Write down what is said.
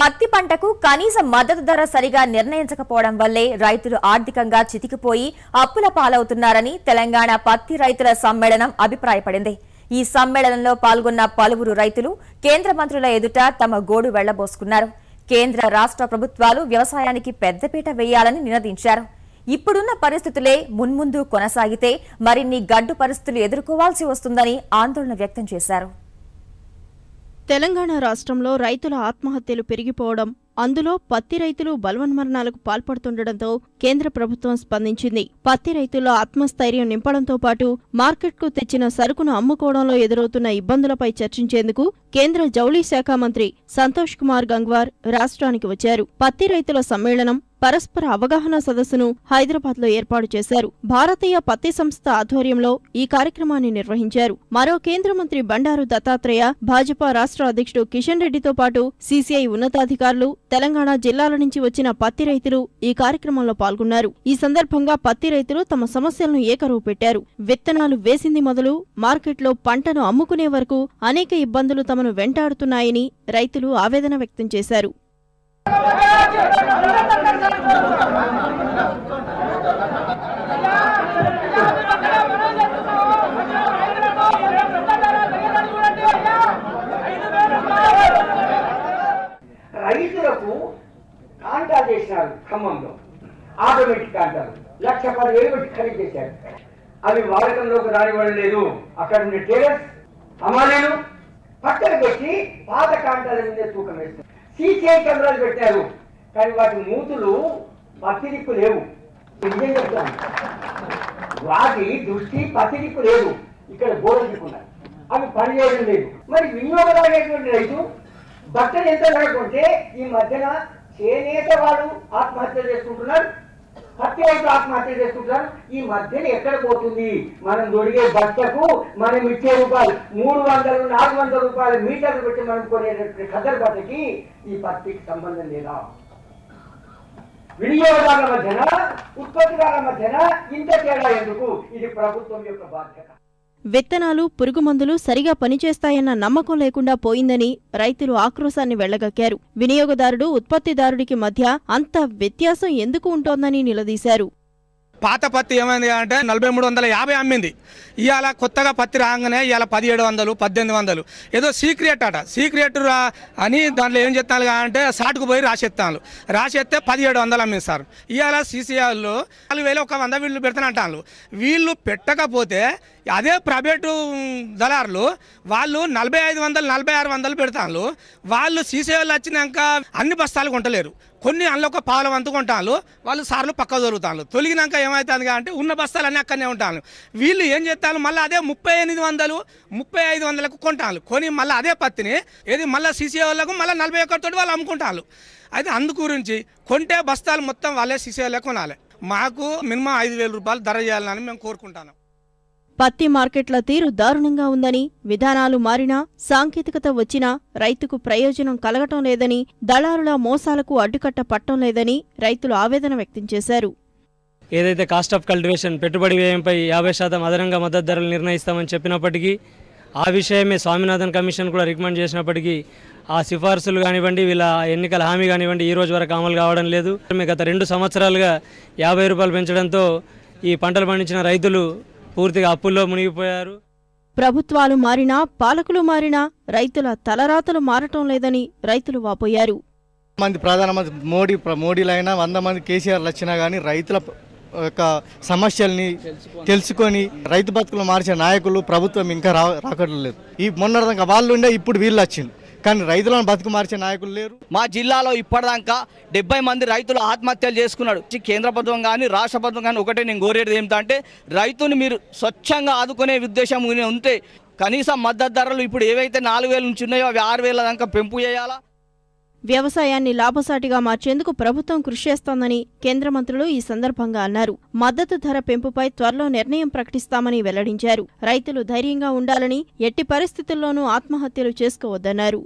పత్తి పంటకు కనీస మద్దతు ధర సరిగా నిర్ణయించకపోవడం వల్లే రైతులు ఆర్థికంగా చితికిపోయి అప్పుల పాలవుతున్నారని తెలంగాణ పత్తి రైతుల సమ్మేళనం అభిప్రాయపడింది. ఈ సమ్మేళనంలో పాల్గొన్న పలువురు రైతులు కేంద్ర మంత్రుల ఎదుట తమ గోడు వెళ్లబోసుకున్నారు. కేంద్ర రాష్ట్ర ప్రభుత్వాలు వ్యవసాయానికి పెద్దపీట వేయాలని నినదించారు. ఇప్పుడున్న పరిస్థితులే మున్ముందు కొనసాగితే మరిన్ని గడ్డు పరిస్థితులు ఎదుర్కోవాల్సి వస్తుందని ఆందోళన వ్యక్తం చేశారు. తెలంగాణ రాష్ట్రంలో రైతుల ఆత్మహత్యలు పెరిగిపోవడం, అందులో పత్తి రైతులు బలవన్మరణాలకు పాల్పడుతుండటంతో కేంద్ర ప్రభుత్వం స్పందించింది. పత్తి రైతుల్లో ఆత్మస్థైర్యం నింపడంతో పాటు మార్కెట్కు తెచ్చిన సరుకును అమ్ముకోవడంలో ఎదురవుతున్న ఇబ్బందులపై చర్చించేందుకు కేంద్ర జౌళి శాఖ మంత్రి సంతోష్ కుమార్ గంగ్వార్ రాష్ట్రానికి వచ్చారు. పత్తి రైతుల సమ్మేళనం పరస్పర అవగాహన సదస్సును హైదరాబాద్లో ఏర్పాటు చేశారు. భారతీయ పత్తి సంస్థ ఆధ్వర్యంలో ఈ కార్యక్రమాన్ని నిర్వహించారు. మరో కేంద్ర మంత్రి బండారు దత్తాత్రేయ, భాజపా రాష్ట్ర అధ్యక్షుడు కిషన్ రెడ్డితో పాటు సీసీఐ ఉన్నతాధికారులు, తెలంగాణ జిల్లాల నుంచి వచ్చిన పత్తి రైతులు ఈ కార్యక్రమంలో పాల్గొన్నారు. ఈ సందర్భంగా పత్తి రైతులు తమ సమస్యలను ఏకరువు పెట్టారు. విత్తనాలు వేసింది మొదలు మార్కెట్లో పంటను అమ్ముకునే వరకు అనేక ఇబ్బందులు తమను వెంటాడుతున్నాయని రైతులు ఆవేదన వ్యక్తం చేశారు. రైతులకు కాంటాలు చేసినారు. ఖమ్మంలో ఆటోమేటిక్ కాంటాలు 1,10,000 పెట్టి ఖరీదు చేశారు. అవి వాడకంలోకి రానివ్వడం లేదు. అక్కడ ఉండే టేలర్స్ అమ్మాలేను పక్కన పెట్టి పాత కాంటాల మీద తూకం వేస్తారు. సీసీఐ కెమెరాలు పెట్టారు, కానీ వాటి మూతులు పత్తిదిక్కు లేవు. నిజం చెప్తాను, వాటి దృష్టి పత్తిదిక్కు లేదు, ఇక్కడ గోడ దిక్కున్నారు. అవి పనిచేయడం లేదు. మరి వినియోగదారుడైనటువంటి రైతు బట్టలు ఎంత లేకుంటే ఈ మధ్యన చేనేత వాడు ఆత్మహత్య చేసుకుంటున్నారు, పత్తి రైతు ఆత్మహత్య చేసుకుంటున్నారు. ఈ మధ్యన ఎక్కడ పోతుంది? మనం దొరికే బట్టకు మనం ఇచ్చే రూపాయలు 300, 400 రూపాయల మీటర్లు పెట్టి మనం కొనేటటువంటి ఖద్దరు బట్టకి ఈ పత్తికి సంబంధం లేదా? వినియోగదారుల మధ్యన ఉత్పత్తిదారుల మధ్యన ఇంత తేడా ఎందుకు? ఇది ప్రభుత్వం యొక్క బాధ్యత. విత్తనాలు, పురుగుమందులు సరిగా పనిచేస్తాయన్న నమ్మకం లేకుండా పోయిందని రైతులు ఆక్రోశాన్ని వెళ్లగక్కారు. వినియోగదారుడు, ఉత్పత్తిదారుడికి మధ్య అంత వ్యత్యాసం ఎందుకు ఉంటోందని నిలదీశారు. పాత పత్తి ఏమైంది అంటే 4350 అమ్మింది. ఇవాళ కొత్తగా పత్తి రాగానే ఇవాళ 1700, 1800 ఏదో సీక్రెట్ అట. సీక్రెట్ అని దాంట్లో ఏం చెప్తాను అంటే సాటుకు పోయి రాసేస్తాను. రాసేస్తే 1700 అమ్మిస్తారు. ఇవాళ సీసీఐలో 4,100 వీళ్ళు పెడతానంటాను. వీళ్ళు పెట్టకపోతే అదే ప్రైవేటు దళారులు వాళ్ళు 4,500, 4,600 పెడతాను. వాళ్ళు సీసీఐలు వచ్చినాక అన్ని బస్తాలు కొంటలేరు. కొన్ని అందులో ఒక పావుల వంతు కొంటాను. వాళ్ళు సార్లు పక్క దొరుకుతాను. తొలగినాక ఏమవుతుంది అంటే ఉన్న బస్తాలు అన్నీ అక్కడనే ఉంటాను. వీళ్ళు ఏం చేస్తాను, మళ్ళీ అదే 3800, 3500కు కొంటాను. కొని మళ్ళీ అదే పత్తిని ఏది మళ్ళీ సీసీఐ వాళ్ళకు మళ్ళీ 41 తోటి వాళ్ళు అమ్ముకుంటాను. అయితే అందు గురించి కొంటే బస్తాలు మొత్తం వాళ్ళే సీసీఐలే కొనాలి. మాకు మినిమం 5,000 రూపాయలు ధర చేయాలని మేము కోరుకుంటాను. పత్తి మార్కెట్ల తీరు దారుణంగా ఉందని, విధానాలు మారినా, సాంకేతికత వచ్చినా రైతుకు ప్రయోజనం కలగటం లేదని, దళారుల మోసాలకు అడ్డుకట్ట పట్టం లేదని రైతులు ఆవేదన వ్యక్తం చేశారు. ఏదైతే కాస్ట్ ఆఫ్ కల్టివేషన్ పెట్టుబడి వ్యయంపై 50% అదనంగా మద్దతు ధరలు నిర్ణయిస్తామని చెప్పినప్పటికీ, ఆ విషయమే స్వామినాథన్ కమిషన్ కూడా రికమెండ్ చేసినప్పటికీ ఆ సిఫార్సులు కానివ్వండి, వీళ్ళ ఎన్నికల హామీ కానివ్వండి ఈ రోజు వరకు అమలు కావడం లేదు. గత 2 సంవత్సరాలుగా 50 రూపాయలు పెంచడంతో ఈ పంటలు పండించిన రైతులు పూర్తిగా అప్పుల్లో మునిగిపోయారు. ప్రభుత్వాలు మారినా, పాలకులు మారినా రైతుల తలరాతలు మారటం లేదని రైతులు వాపోయారు. ప్రధానమంత్రి మోడీలైనా 100 మంది కేసీఆర్లు వచ్చినా కానీ రైతుల యొక్క సమస్యల్ని తెలుసుకొని రైతు బతుకులు మార్చే నాయకులు ప్రభుత్వం ఇంకా రాకట్లేదు. ఈ మొన్నటిదాకా వాళ్ళు ఉండే ఇప్పుడు వీళ్ళు వచ్చింది, కానీ రైతులను బతుకు మార్చే నాయకులు లేరు. మా జిల్లాలో ఇప్పటిదాకా 70 మంది రైతులు ఆత్మహత్యలు చేసుకున్నాడు. కేంద్ర ప్రభుత్వం కానీ రాష్ట్ర ప్రభుత్వం కానీ ఒకటే నేను కోరేది ఏమిటంటే రైతుని మీరు స్వచ్ఛంగా ఆదుకునే ఉద్దేశం ఉంటే కనీసం మద్దతు ధరలు ఇప్పుడు ఏవైతే 4,000 నుంచి ఉన్నాయో అవి 6,000 దాకా పెంపు చేయాలా. వ్యవసాయాన్ని లాభసాటిగా మార్చేందుకు ప్రభుత్వం కృషి చేస్తోందని కేంద్ర మంత్రులు ఈ సందర్భంగా అన్నారు. మద్దతు ధర పెంపుపై త్వరలో నిర్ణయం ప్రకటిస్తామని వెల్లడించారు. రైతులు ధైర్యంగా ఉండాలని, ఎట్టి పరిస్థితుల్లోనూ ఆత్మహత్యలు చేసుకోవద్దన్నారు.